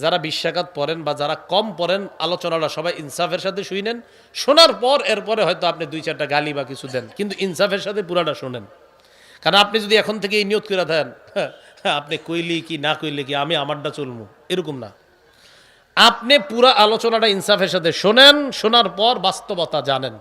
যারা 20 রাকাত পড়েন বা যারা কম পড়েন আলোচনাটা সবাই ইনসাফের সাথে শুনেন। শোনার পর এরপরে হয়তো আপনি 2-4টা গালি বা কিছু দেন, কিন্তু ইনসাফের সাথে পুরাটা শোনেন। কারণ আপনি যদি এখন থেকে এই নিয়ত করে দেন আপনি কইলি কি না কইলে কি আমি আমারটা চলবো, এরকম না। আপনি পুরা আলোচনাটা ইনসাফের সাথে শোনেন, শোনার পর বাস্তবতা জানেন।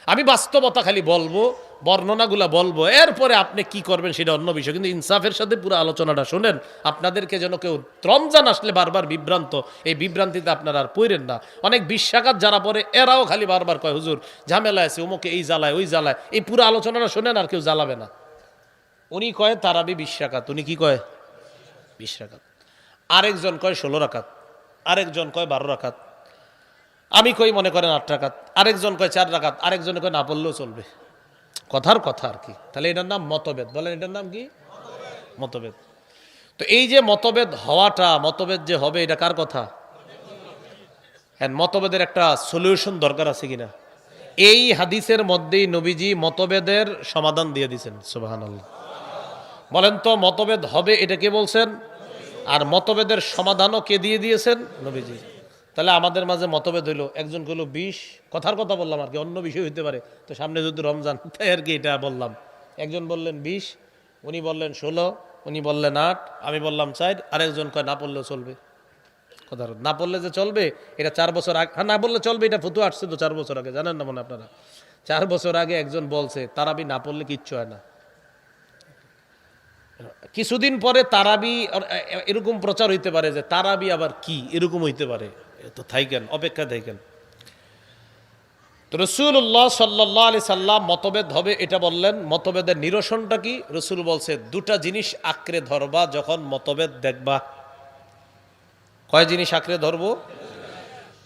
আমি বাস্তবতা খালি বলবো, বর্ণনাগুলা বলবো, এরপরে আপনি কি করবেন সেটা অন্য বিষয়, কিন্তু ইনসাফের সাথে পুরো আলোচনাটা শোনেন। আপনাদেরকে যেন কেউ রমজান আসলে বারবার বিভ্রান্ত, এই বিভ্রান্তিতে আপনারা আর পড়েন না। অনেক 20 রাকাত যারা পড়ে এরাও খালি বারবার কয় হুজুর ঝামেলা আছে, অমুকে এই জ্বালায় ওই জ্বালায়। এই পুরো আলোচনাটা শোনেন, আর কেউ জ্বালাবে না। উনি কয় তারাবি 20 রাকাত, উনি কি কয় 20 রাকাত। আরেকজন কয় 16 রাকাত, আরেকজন কয় 12 রাকাত, আমি কই মনে করেন 8 রাকাত, আরেকজন কয় 4 রাকাত, আরেকজন কয় না পড়লেও চলবে। কথার কথা আর কি। তাহলে এটার নাম মতভেদ। বলেন এটার নাম কি? মতভেদ। তো এই যে মতভেদ হওয়াটা, মতভেদ যে হবে, এটা কার কথা? হ্যাঁ, মতভেদের একটা সলিউশন দরকার আছে কিনা? এই হাদিসের মধ্যেই নবীজি মতভেদের সমাধান দিয়ে দিয়েছেন। সুবহানাল্লাহ। বলেন তো মতভেদ হবে এটা কে বলছেন? আর মতভেদের সমাধানও কে দিয়ে দিয়েছেন? নবীজি। তাহলে আমাদের মাঝে মতভেদ হইলো, একজন কইলো 20, কথার কথা বললাম আর কি, অন্য বিষয় হইতে পারে, তো সামনে যদি রমজান, তাই আর কি এটা বললাম। একজন বললেন 20, উনি বললেন 16, উনি বললেন 8, আমি বললাম 4, আরেকজন কয় না পড়লেও চলবে। কথা না পড়লে যে চলবে এটা 4 বছর আগে, হ্যাঁ না বললে চলবে এটা ফতুয়া আসছে তো 4 বছর আগে, জানেন না মনে আপনারা? 4 বছর আগে একজন বলছে তারাবি না পড়লে কিচ্ছু হয় না। কিছুদিন পরে তারাবি এরকম প্রচার হইতে পারে যে তারাবি আবার কি, এরকম হইতে পারে। তো থাইকেন, অপেক্ষা থাইকেন। তো রসুল্লাহ সাল্লাল্লাহু আলাইহি সাল্লাম মতভেদ হবে এটা বললেন। মতভেদের নিরসনটা কি? রসুল বলছে 2টা জিনিস আঁকড়ে ধরবা যখন মতভেদ দেখবা। কয় জিনিস আঁকড়ে ধরবো?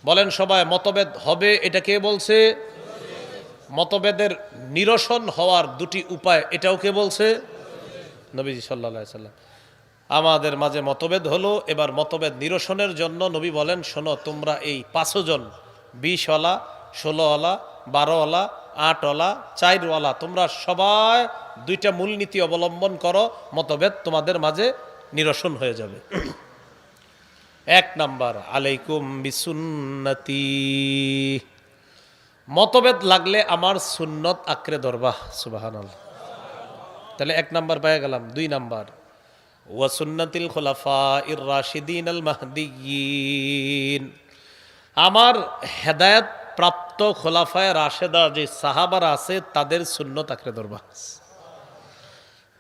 বলেন সবাই, মতভেদ হবে এটা কে বলছে? মতভেদের নিরসন হওয়ার 2টি উপায়, এটাও কে বলছে? নবীজি সাল্লাল্লাহু আলাইহি সাল্লাম। আমাদের মাঝে মতভেদ হলো, এবার মতভেদ নিরসনের জন্য নবী বলেন শোনো, তোমরা এই 5 জন, 20ওয়ালা, 16ওয়ালা, 12ওয়ালা, 8ওয়ালা, 4ওয়ালা, তোমরা সবাই 2টা মূলনীতি অবলম্বন করো, মতভেদ তোমাদের মাঝে নিরসন হয়ে যাবে। 1 নাম্বার, আলাইকুম বিসুন্নতি, মতভেদ লাগলে আমার সুন্নত আঁকড়ে ধরবা। সুবহানাল্লাহ। তাহলে 1 নাম্বার পেয়ে গেলাম। 2 নাম্বার, ওয়া সুন্নাতিল খুলাফাইর রাশিদিন আল মাহদিয়িন, আমার হেদায়েত প্রাপ্ত খোলাফায়ে রাশেদা যে সাহাবারা আছে তাদের সুন্নত আঁকড়ে ধরবা।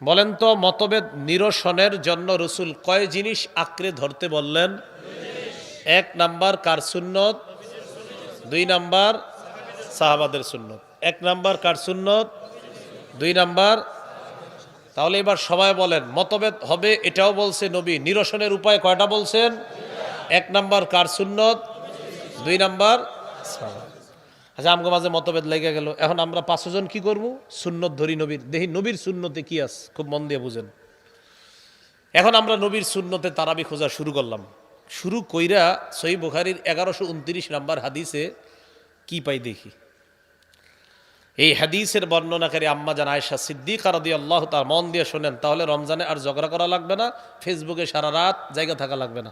বলেন তো মতভেদ নিরসনের জন্য রসুল কয় জিনিস আঁকড়ে ধরতে বললেন? 1 নাম্বার কার সুন্নত? 2 নাম্বার সাহাবাদের সুন্নত। 1 নাম্বার কার সুন্নত? 2 নাম্বার। তাহলে এবার সবাই বলেন মতভেদ হবে এটাও বলছে নবী, নিরসনের উপায় কয়টা বলছেন? 1 নাম্বার কার সুন্নত, 2 নাম্বার সাহাবা। আচ্ছা, আমগো মাঝে মতভেদ লেগে গেল, এখন আমরা 5 জন কি করব? সুন্নত ধরি নবীর, দেখি নবীর সুন্নতে কি আছে, খুব মন দিয়ে বুঝেন। এখন আমরা নবীর সুন্নতে তারাবি খোঁজা শুরু করলাম। শুরু কইরা সহিহ বুখারীর 1129 নাম্বার হাদিসে কি পাই দেখি। এই হাদিসের বর্ণনাকারী আম্মা জান আয়েশা সিদ্দিকা রাদিয়াল্লাহু তাআলা, মন দিয়ে শোনেন, তাহলে রমজানে আর ঝগড়া করা লাগবে না, ফেসবুকে সারা রাত জায়গা থাকা লাগবে না।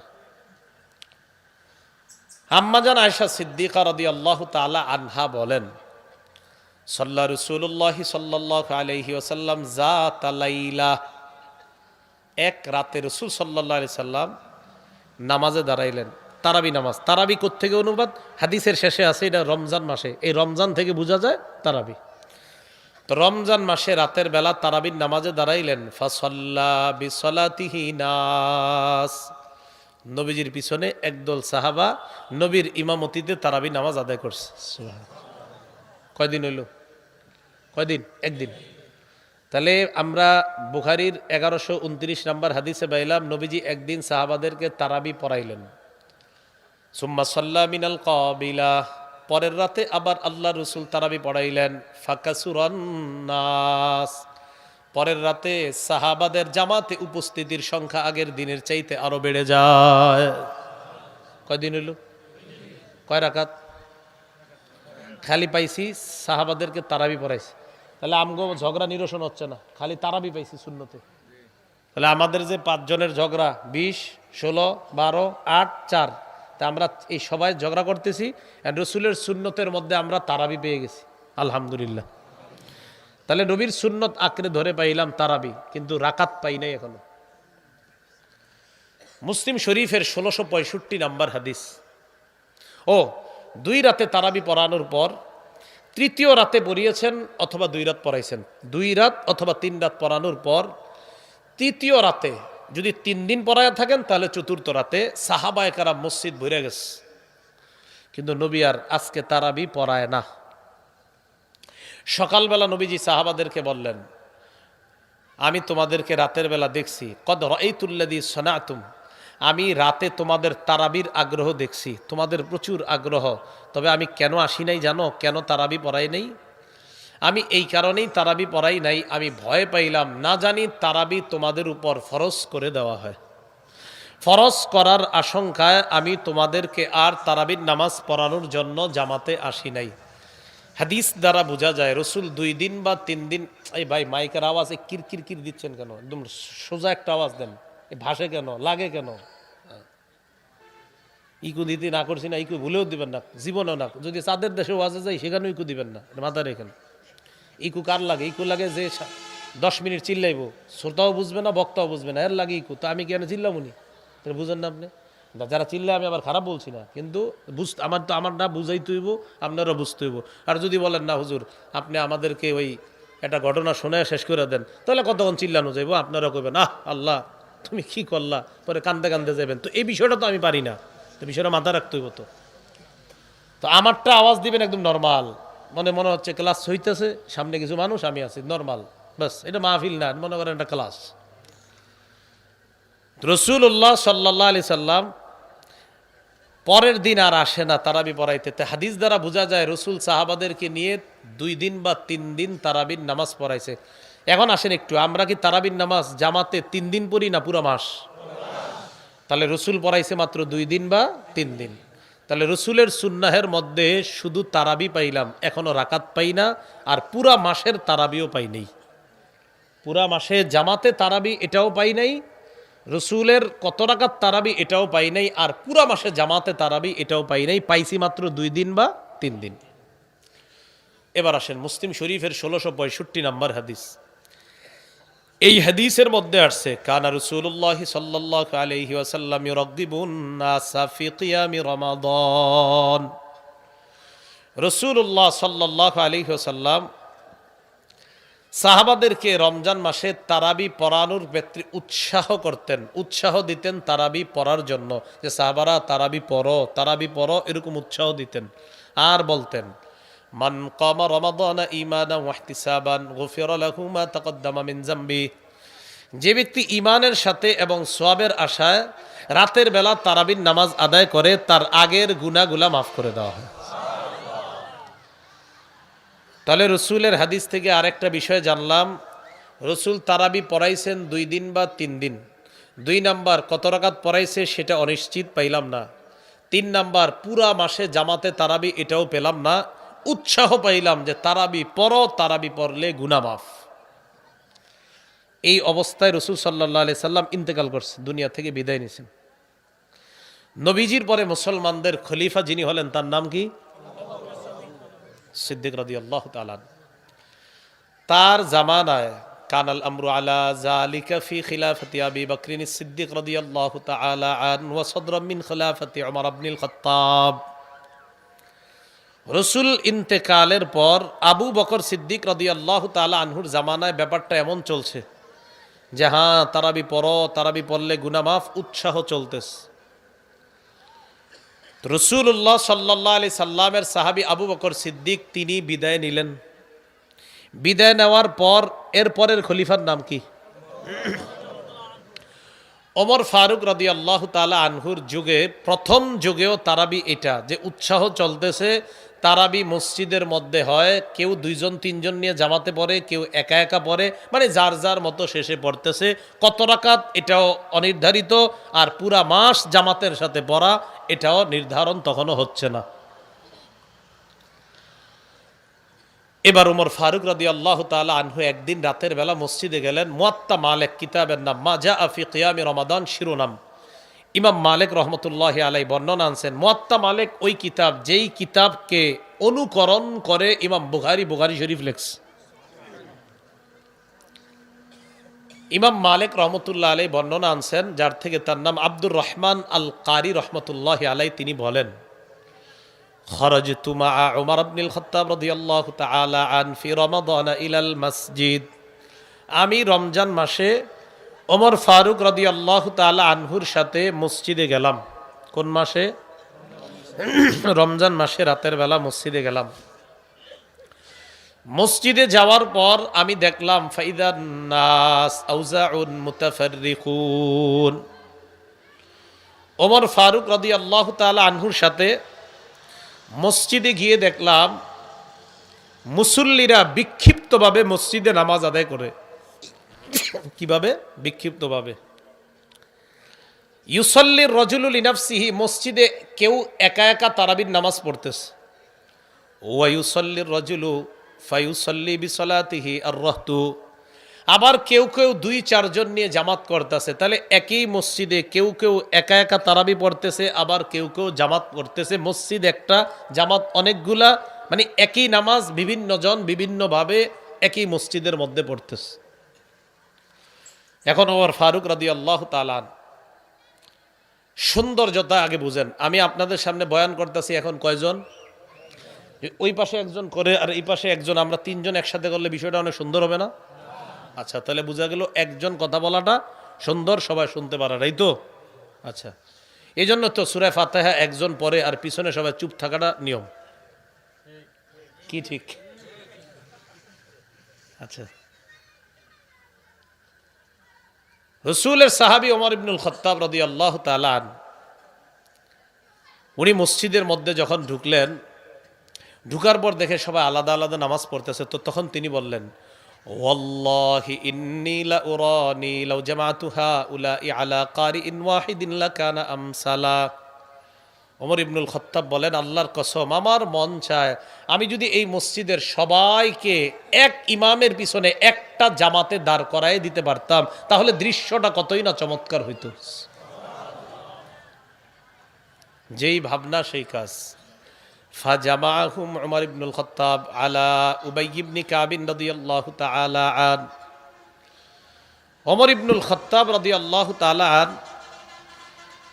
আম্মা জান আয়েশা সিদ্দিকা রাদিয়াল্লাহু তাআলা আনহা বলেন, সাল্লা রাসূলুল্লাহি সাল্লাল্লাহু আলাইহি ওয়াসাল্লাম যাতা লাইলা, এক রাতে রাসূল সাল্লাল্লাহু আলাইহি সাল্লাম নামাজে দাঁড়াইলেন, তারাবি নামাজ। তারাবি কোত্থেকে অনুবাদ? হাদিসের শেষে আছে এটা রমজান মাসে, এই রমজান থেকে বোঝা যায় তারাবি। তো রমজান মাসে রাতের বেলা তারাবির নামাজে দাঁড়াইলেন। ফাসাল্লা বিসলাতিহি নাস, নবীজির পিছনে একদল সাহাবা নবীর ইমামতিতে তারাবি নামাজ আদায় করছে। কয়দিন হইল? কয়দিন? একদিন। তাহলে আমরা বুখারীর 1129 নাম্বার হাদিসে পাইলাম নবীজি একদিন সাহাবাদেরকে তারাবি পড়াইলেন। সুম্মা সাল্লা মিনাল কাবিলা, পরের রাতে আবার আল্লাহ রসুল তারাবি পড়াইলেন। ফাকাসুরান নাস, পরের রাতে সাহাবাদের জামাতে উপস্থিতির সংখ্যা আগের দিনের চাইতে আরো বেড়ে যায়। কয়দিন হইল? কয় রাকাত? খালি পাইছি সাহাবাদেরকে তারাবি পড়াইছি, তাহলে আমগো ঝগড়া নিরসন হচ্ছে না, খালি তারাবি পাইছি সুন্নতে। তাহলে আমাদের যে 5 জনের ঝগড়া 20, 16, 12, 8, 4। তা আমরা এই সবাই ঝগড়া করতেছি, রসুলের সুন্নতের মধ্যে আমরা তারাবি পেয়ে গেছি, আলহামদুলিল্লাহ। তাহলে নবীর সুন্নত আঁকড়ে ধরে পাইলাম তারাবি, কিন্তু রাকাত পাই নাই এখনো। মুসলিম শরীফের 1665 নাম্বার হাদিস। 2 রাতে তারাবি পড়ানোর পর তৃতীয় রাতে পড়িয়েছেন অথবা 2 রাত পড়াইছেন, 2 রাত অথবা 3 রাত পড়ানোর পর তৃতীয় রাতে যদি 3 দিন পড়ায় থাকেন, তাহলে চতুর্থ রাতে সাহাবায়ে কেরাম মসজিদ ভরে গেছে, কিন্তু নবী আর আজকে তারাবি পড়ায় না। সকালবেলা নবীজি সাহাবাদেরকে বললেন, আমি তোমাদেরকে রাতের বেলা দেখছি, কদ রাআইতুল্লাযী সানাতুম, আমি রাতে তোমাদের তারাবির আগ্রহ দেখছি, তোমাদের প্রচুর আগ্রহ। তবে আমি কেন আসি নাই জানো? কেন তারাবি পড়াই নাই? আমি এই কারণেই তারাবি পড়াই নাই, আমি ভয় পাইলাম না জানি তারাবি তোমাদের উপর ফরজ করে দেওয়া হয়। ফরজ করার আশঙ্কায় আমি তোমাদেরকে আর তারাবির নামাজ পড়ানোর জন্য জামাতে আসি নাই। হাদিস দ্বারা বোঝা যায় রসুল 2 দিন বা 3 দিন। এই ভাই মাইকের আওয়াজে কিরকির দিচ্ছেন কেন? একদম সোজা একটা আওয়াজ দেন, এই ভাসে কেন, লাগে কেন? ইকু দিতে না করছি না, ইকু ভুলেও দিবেন না, জীবনেও না। যদি চাঁদের দেশে ওয়াজে যাই সেখানেও ইকু দিবেন না, মাথায় রেখেন। ইকু কার লাগে? ইকু লাগে যে 10 মিনিট চিল্লাইব, শ্রোতাও বুঝবে না, বক্তাও বুঝবে না, এর লাগে ইকু। তো আমি কেন চিল্লামুনি? তাহলে বুঝেন না আপনি? যারা চিল্লে আমি আবার খারাপ বলছি না, কিন্তু আমার না বুঝাইতে হইব, আপনারও বুঝতে হইব। আর যদি বলেন না হুজুর আপনি আমাদেরকে ওই একটা ঘটনা শুনে শেষ করে দেন, তাহলে কতক্ষণ চিল্লানো যাইব, আপনারা কইবেন আহ আল্লাহ তুমি কি করলা, পরে কান্দে কান্দে যাবেন। তো এই বিষয়টা তো আমি পারি না, তো বিষয়টা মাথা রাখতে হইব। তো আমারটা আওয়াজ দিবেন একদম নর্মাল, মনে হচ্ছে ক্লাস হইতেছে, সামনে কিছু মানুষ, আমি আছি, নর্মাল, বাস। এটা মাহফিল না, মনে করেন একটা ক্লাস। রাসূলুল্লাহ সাল্লাল্লাহু আলাইহি সাল্লাম পরের দিন আর আসে না তারাবি পড়াইতে। হাদিস দ্বারা বোঝা যায় রসুল সাহাবাদেরকে নিয়ে 2 দিন বা 3 দিন তারাবির নামাজ পড়াইছে। এখন আসেন একটু, আমরা কি তারাবির নামাজ জামাতে 3 দিন পড়ি না পুরো মাস? তাহলে রসুল পড়াইছে মাত্র 2 দিন বা 3 দিন। তাহলে রসুলের সুন্নাহের মধ্যে শুধু তারাবি পাইলাম, এখনো রাকাত পাই না, আর পুরা মাসের তারাবিও পাই নাই। পুরা মাসে জামাতে তারাবি এটাও পাই নাই, রসুলের কত রাকাত তারাবি এটাও পাই নাই, আর পুরা মাসে জামাতে তারাবি এটাও পাই নাই, পাইছি মাত্র 2 দিন বা 3 দিন। এবার আসেন মুসলিম শরীফের 1665 নাম্বার হাদিস। এই হাদিসের মধ্যে আসছে কানা রাসূলুল্লাহ সাল্লাল্লাহু আলাইহি ওয়াসাল্লাম ইউরাগিবুন নাসা ফি কিয়ামি রমাদান। রাসূলুল্লাহ সাল্লাল্লাহু আলাইহি ওয়াসাল্লাম সাহাবাদেরকে রমজান মাসে তারাবি পড়ানোর ক্ষেত্রে উৎসাহ করতেন, উৎসাহ দিতেন তারাবি পড়ার জন্য, যে সাহাবারা তারাবি পড়ো, এরকম উৎসাহ দিতেন। আর বলতেন মান কামা রমাদান ঈমানান ওয়া ইহতিসাবান গুফিরা লাহু মা তাকদ্দামা মিন যামবি। যে ব্যক্তি ঈমানের সাথে এবং সওয়াবের আশায় রাতের বেলা তারাবির নামাজ আদায় করে, তার আগের গুনাহগুলো মাফ করে দেওয়া হয়। তাহলে রসুলের হাদিস থেকে আরেকটা বিষয় জানলাম, রসুল তারাবি পড়াইছেন 2 দিন বা 3 দিন। 2 নাম্বার কত রাকাত পড়াইছে সেটা অনিশ্চিত, পাইলাম না। 3 নাম্বার পুরা মাসে জামাতে তারাবি এটাও পেলাম না। উৎসাহ পাইলাম যে তারাবি পড়লে গুনাহ মাফ। এই অবস্থায় রসুল সাল্লাল্লাহু আলাইহি সাল্লাম ইন্তেকাল করছে, দুনিয়া থেকে বিদায় নিয়েছেন। নবীজির পরে মুসলমানদের খলিফা যিনি হলেন তার নাম কি? সিদ্দিক রাদিয়াল্লাহু তাআলা। তার জামানায় কানাল আমরু আলা যালিকা ফি খিলাফতি আবি বকরিন সিদ্দিক রাদিয়াল্লাহু তাআলা আনহু ওয়া সাদরাম মিন খিলাফতি উমর ইবনুল খাত্তাব। রাসূল ইন্তেকালের পর আবু বকর সিদ্দিক রাদিয়াল্লাহু তাআলা আনহুর জামানায় ব্যাপারটা এমন চলছে যে হ্যাঁ তারাবি পড়লে গুনাহ মাফ, উৎসাহ চলতেছে। রাসূলুল্লাহ সাল্লাল্লাহু আলাইহি সাল্লামের সাহাবী আবু বকর সিদ্দিক তিনি বিদায় নিলেন। বিদায় নেওয়ার পর এরপরের খলিফার নাম কি? ওমর ফারুক রাদিয়াল্লাহু তাআলা আনহুর যুগে, প্রথম যুগেও তারাবি এটা যে উৎসাহ চলতেছে, তারাবি মসজিদের মধ্যে হয়, কেউ 2-3 জন নিয়ে জামাতে পড়ে, কেউ একা একা পড়ে, মানে যার যার মতো শেষে পড়তেছে। কত রাকাত এটাও অনির্ধারিত, আর পুরা মাস জামাতের সাথে পড়া এটাও নির্ধারণ তখনও হচ্ছে না। এবার ওমর ফারুক রাদিয়াল্লাহু তাআলা আনহু একদিন রাতের বেলা মসজিদে গেলেন। মুয়াত্তা মালিক কিতাবের নাম মা জাআ ফি কিয়ামি রমাদান শিরোনাম। ইমাম মালিক রহমতুল্লাহ আলাই বর্ণনা আনছেন, মুয়াত্তা মালিক ওই কিতাব যেই কিতাবকে অনুকরণ করে ইমাম বুখারী শরীফ লেখছে। ইমাম মালিক রহমতুল্লাহ আলাই বর্ণনা আনছেন, যার থেকে তার নাম আব্দুর রহমান আল কারি রহমতুল্লাহ আলাই, তিনি বলেন, খরজতু মাআ উমর ইবনুল খাত্তাব রাদিয়াল্লাহু তাআলা আন ফি রমাদান ইলাল মসজিদ। আমি রমজান মাসে ওমর ফারুক রাদিয়াল্লাহু তাআলা আনহুর সাথে মসজিদে গেলাম। কোন মাসে? রমজান মাসে রাতের বেলা মসজিদে গেলাম। মসজিদে যাওয়ার পর আমি দেখলাম ফাইদান নাস আউজাউন মুতাফাররিকুন। ওমর ফারুক রাদিয়াল্লাহু তাআলা আনহুর সাথে মসজিদে গিয়ে দেখলাম মুসল্লিরা বিক্ষিপ্তভাবে মসজিদে নামাজ আদায় করে। কিভাবে? বিক্ষিপ্তভাবে। ইউসাল্লির রাজুলু লিনাফসিহি, মসজিদে কেউ একা একা তারাবির নামাজ পড়তেছে। ওয়া ইউসাল্লির রাজুলু ফায়ুসাল্লি বিসলাতিহি আর-রাহতু, আবার কেউ কেউ 2-4 জন নিয়ে জামাত করতেছে। তাহলে একই মসজিদে কেউ কেউ একা একা তারাবি পড়তেছে, আবার কেউ কেউ জামাত করতেছে। মসজিদ একটা, জামাত অনেকগুলা, মানে একই নামাজ বিভিন্ন জন বিভিন্নভাবে একই মসজিদের মধ্যে পড়তেছে। এখন ওমর ফারুক রাদিয়াল্লাহু তাআলা সৌন্দর্যতা আগে বুঝেন। আমি আপনাদের সামনে বয়ান করতেছি, এখন কয়জন? ওই পাশে একজন করে আর এই পাশে একজন, আমরা 3 জন একসাথে করলে বিষয়টা অনেক সুন্দর হবে না? আচ্ছা, তাহলে বোঝা গেল একজন কথা বলাটা সুন্দর, সবাই শুনতে পারার, এই তো? আচ্ছা, এই জন্য তো সূরা ফাতিহা একজন পড়ে আর পিছনে সবাই চুপ থাকাটা নিয়ম, কি ঠিক? আচ্ছা, রাসূলের সাহাবী ওমর ইবনুল খাত্তাব রাদিয়াল্লাহু তাআলা আন, উনি মসজিদের মধ্যে যখন ঢুকলেন, ঢুকার পর দেখে সবাই আলাদা আলাদা নামাজ পড়তেছে। তো তখন তিনি বললেন, ওয়াল্লাহি ইন্নী লা উরানি লাউ জামাতু হাউলাই আলা কারিইন ওয়াহিদিন লাকানা আমসালা। ওমর ইবনুল খাত্তাব বলেন, আল্লাহর কসম, আমার মন চায় আমি যদি এই মসজিদের সবাইকে এক ইমামের পিছনে একটা জামাতে দাঁড় করায় দিতে পারতাম, তাহলে দৃশ্যটা কতই না চমৎকার হইতো। যেই ভাবনা সেই কাজ। ফাজামাহুম উমর ইবনুল খাত্তাব আলা উবাই ইবনে কাব রাদিয়াল্লাহু তাআলা আন। ওমর ইবনুল খাত্তাব রাদিয়াল্লাহু তাআলা আন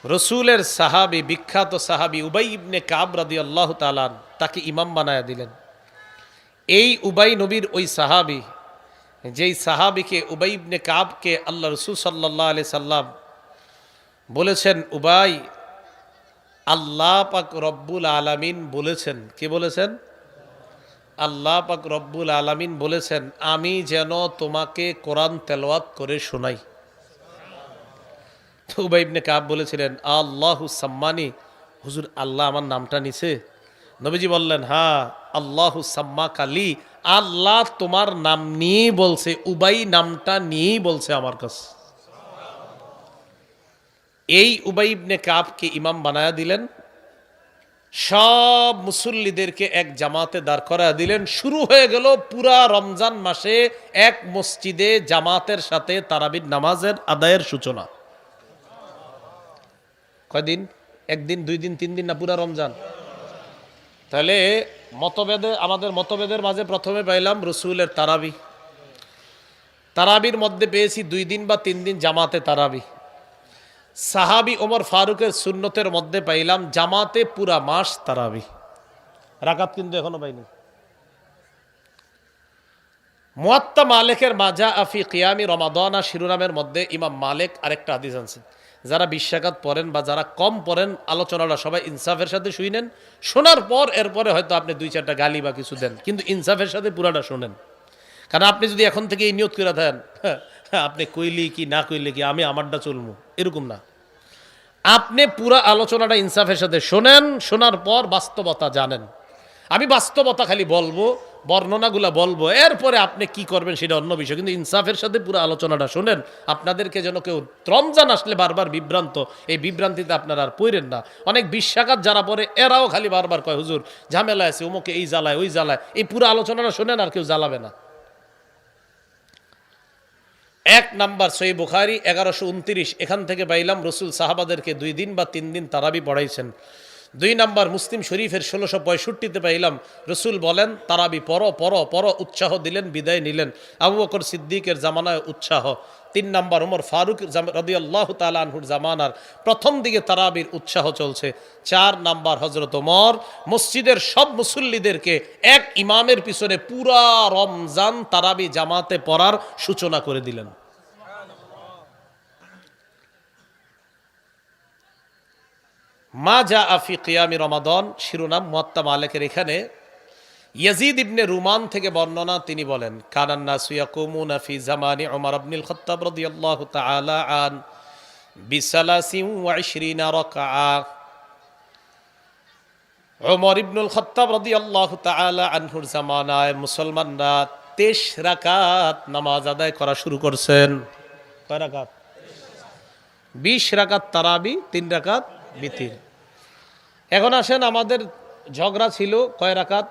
রাসূলের সাহাবী, বিখ্যাত সাহাবী উবাই ইবনে কাব রাদিয়াল্লাহু তাআলা আন, তাকে ইমাম বানায়া দিলেন। এই উবাই নবীর ওই সাহাবী, যেই সাহাবীকে উবাই ইবনে কাবকে আল্লাহ রাসূল সাল্লাল্লাহু আলাইহি সাল্লাম বলেছেন, উবাই, আল্লাহ পাক রব্বুল আলামিন বলেছেন, কি বলেছেন? আল্লাহ পাক রব্বুল আলামিন বলেছেন আমি যেন তোমাকে কোরআন তেলাওয়াত করে শোনাই। তো উবাই ইবনে কাব বলেছিলেন, আল্লাহু সাম্মানি, হুজুর আল্লাহ আমার নামটা নিছে? নবীজি বললেন, হ্যাঁ, আল্লাহু সাম্মাকা লি, আল্লাহ তোমার নাম নিয়েই বলছে, উবাই নামটা নিয়েই বলছে আমার কাছে। এই উবাই ইবনে কাবকে ইমাম বানায়া দিলেন, সব মুসল্লিদেরকে এক জামাতে দাঁড় করায়া দিলেন। শুরু হয়ে গেল পুরা রমজান মাসে এক মসজিদে জামাতের সাথে তারাবির নামাজের আদায়ের সূচনা। কয়দিন? একদিন, 2 দিন, 3 দিন, না পুরা রমজান? তাহলে মতভেদে, আমাদের মতভেদের মাঝে প্রথমে পাইলাম রসুলের তারাবি, তারাবির মধ্যে পেয়েছি 2 দিন বা 3 দিন জামাতে তারাবি। সাহাবী ওমর ফারুকের সুন্নতের মধ্যে পাইলাম জামাতে পুরা মাস তারাবি, রাকাত কিন্তু এখনো পাইনি। মুয়াত্তা মালিকের মাজা আফি কিয়ামি রমাদানা শিরোনামের মধ্যে ইমাম মালিক আরেকটা হাদিস আনছেন। যারা 20 রাকাত পড়েন বা যারা কম পড়েন, আলোচনাটা সবাই ইনসাফের সাথে শুনেন। শোনার পর এরপরে হয়তো আপনি 2-4টা গালি বা কিছু দেন, কিন্তু ইনসাফের সাথে পুরাটা শোনেন। কারণ আপনি যদি এখন থেকে এই নিয়ত করে থাকেন, আপনি কইলি কি না কইলে কি আমি আমারটা চলবো, এরকম না। আপনি পুরা আলোচনাটা ইনসাফের সাথে শোনেন, শোনার পর বাস্তবতা জানেন। আমি বাস্তবতা খালি বলবো, বর্ণনাগুলা বলবো, এরপরে আপনি কি করবেন সেটা অন্য বিষয়, কিন্তু ইনসাফের সাথে পুরো আলোচনাটা শোনেন। আপনাদেরকে যেন কেউ রমজান আসলে বারবার বিভ্রান্ত, এই বিভ্রান্তিতে আপনারা আর পড়েন না। অনেক 20 রাকাত যারা পড়ে এরাও খালি বারবার কয়, হুজুর ঝামেলা আছে, অমুকে এই জ্বালায় ওই জ্বালায়। এই পুরো আলোচনাটা শোনেন, আর কেউ জ্বালাবে না। এক নাম্বার সহিহ বুখারী 1129, এখান থেকে পাইলাম রসুল সাহাবাদেরকে 2 দিন বা 3 দিন তারাবি পড়াইছেন। 2 নাম্বার মুসলিম শরীফের 1665-তে পাইলাম রসুল বলেন তারাবি পড়ো পড়ো পড়ো, উৎসাহ দিলেন, বিদায় নিলেন। আবু বকর সিদ্দিকের জামানায় উৎসাহ। 3 নাম্বার ওমর ফারুক রাদিয়াল্লাহু তাআলা আনহুর জামানার প্রথম দিকে তারাবির উৎসাহ চলছে। 4 নাম্বার হযরত ওমর মসজিদের সব মুসল্লিদেরকে এক ইমামের পিছনে পুরা রমজান তারাবি জামাতে পড়ার সূচনা করে দিলেন। মা জা আফি কিয়ামি রমাদান শিরোনাম মুয়াত্তা মালিকের। এখানে ইয়াজিদ ইবনে রুমান থেকে বর্ণনা, তিনি বলেন কানান নাসু ইয়াকুমুনা ফি জামানি উমর ইবনুল খাত্তাব রাদিয়াল্লাহু তাআলা আন বিসালাসিন ওয়া 20 রাকআ। উমর ইবনুল খাত্তাব রাদিয়াল্লাহু তাআলা আনহুর জামানায় মুসলমানরা 23 রাকাত নামাজ আদায় করা শুরু করছেন। কয় রাকাত? 20 রাকাত তারাবি, 3 রাকাত বিতির। এখন আসেন, আমাদের ঝগড়া ছিল কয় রাকাত,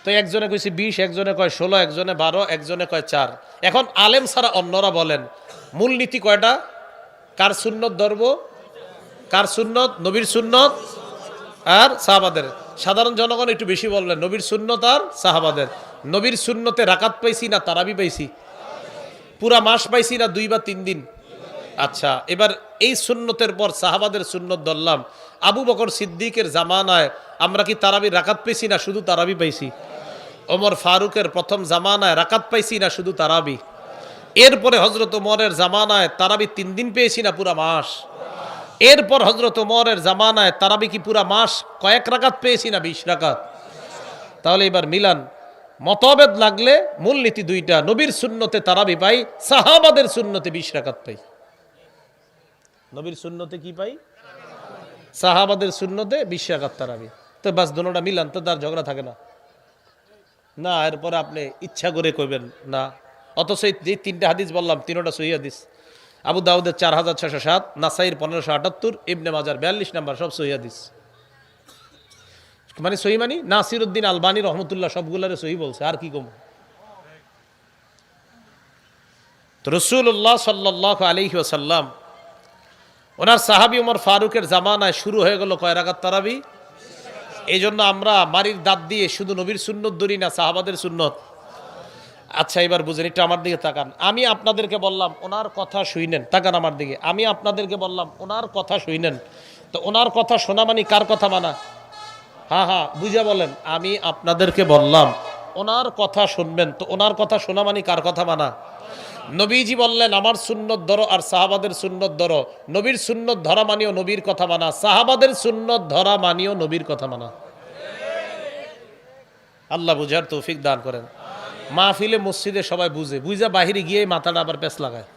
তো একজনে কইছে 20, একজনে কয় 16, একজনে 12, একজনে কয় 4। এখন আলেম ছাড়া অন্যরা বলেন মূলনীতি কয়টা? কার সুন্নত ধরব? কার সুন্নত? নবীর সুন্নত আর সাহাবাদের। সাধারণ জনগণ একটু বেশি বললেন নবীর সুন্নত আর সাহাবাদের। নবীর সুন্নতে রাকাত পাইছি না তারাবি পাইছি? পুরা মাস পাইছি না 2 বা 3 দিন? আচ্ছা, এবার এই সুন্নতের পর সাহাবাদের সুন্নত ধরলাম। আবু বকর সিদ্দিকের জামানায় আমরা কি তারাবি রাকাত পাইছি না শুধু তারাবি পাইছি? ওমর ফারুকের প্রথম জামানায় রাকাত পাইছি না শুধু তারাবি? এরপরে হযরত ওমরের জামানায় তারাবি 3 দিন পেয়েছি না পুরা মাস? এরপর হযরত ওমরের জামানায় তারাবি কি পুরা মাস কয়েক রাকাত পেয়েছি না 20 রাকাত? তাহলে এবার মিলান। মতভেদ লাগলে মূলনীতি 2টা, নবীর সুন্নতে তারাবি পাই, সাহাবাদের সুন্নতে 20 রাকাত পাই। নবীর সুন্নতে কি পাই? সাহাবাদের সুন্নতে 20 রাকাত তারাবি। তো বাস দুটোটা মিলান, তো তার ঝগড়া থাকে না। না, এরপরে আপনি ইচ্ছা করে কইবেন না। অথচ যে 3টা হাদিস বললাম 3টা সহিহ হাদিস। আবু দাউদের 4607, নাসাইর 1578, ইবনে মাজার 42 নাম্বার, সব সহিহ হাদিস। মানে সহিহ মানে নাসিরউদ্দিন আলবানী রহমতুল্লাহ সবগুলারে সহিহ বলছে, আর কি কম। তো রাসূলুল্লাহ সাল্লাল্লাহু আলাইহি ওয়াসাল্লাম ওনার সাহাবী ওমর ফারুকের জামানায় শুরু হয়ে গেল কয় রাকাত তারাবি। এই জন্য আমরা মারির দাঁত দিয়ে শুধু নবীর সুন্নত ধরি না, সাহাবাদের সুন্নত। আচ্ছা, এবার বুঝেন, একটু আমার দিকে তাকান। আমি আপনাদেরকে বললাম ওনার কথা শুনেন, তাকান আমার দিকে। আমি আপনাদেরকে বললাম ওনার কথা শুনেন, তো ওনার কথা শোনা মানে কার কথা মানা? হ্যাঁ, বুঝা বলেন। আমি আপনাদেরকে বললাম ওনার কথা শুনবেন, তো ওনার কথা শোনা মানে কার কথা মানা? নবীজি বললেন আমার সুন্নত ধরো আর সাহাবাদের সুন্নত ধরো। নবীর সুন্নত ধরা মানিও নবীর কথা মানা, সাহাবাদের সুন্নত ধরা মানিও নবীর কথা মানা। আল্লাহ বুঝার তৌফিক দান করেন। মাহফিলে মসজিদে সবাই বুঝে বাহিরে গিয়ে মাথাটা আবার পেঁচ লাগায়।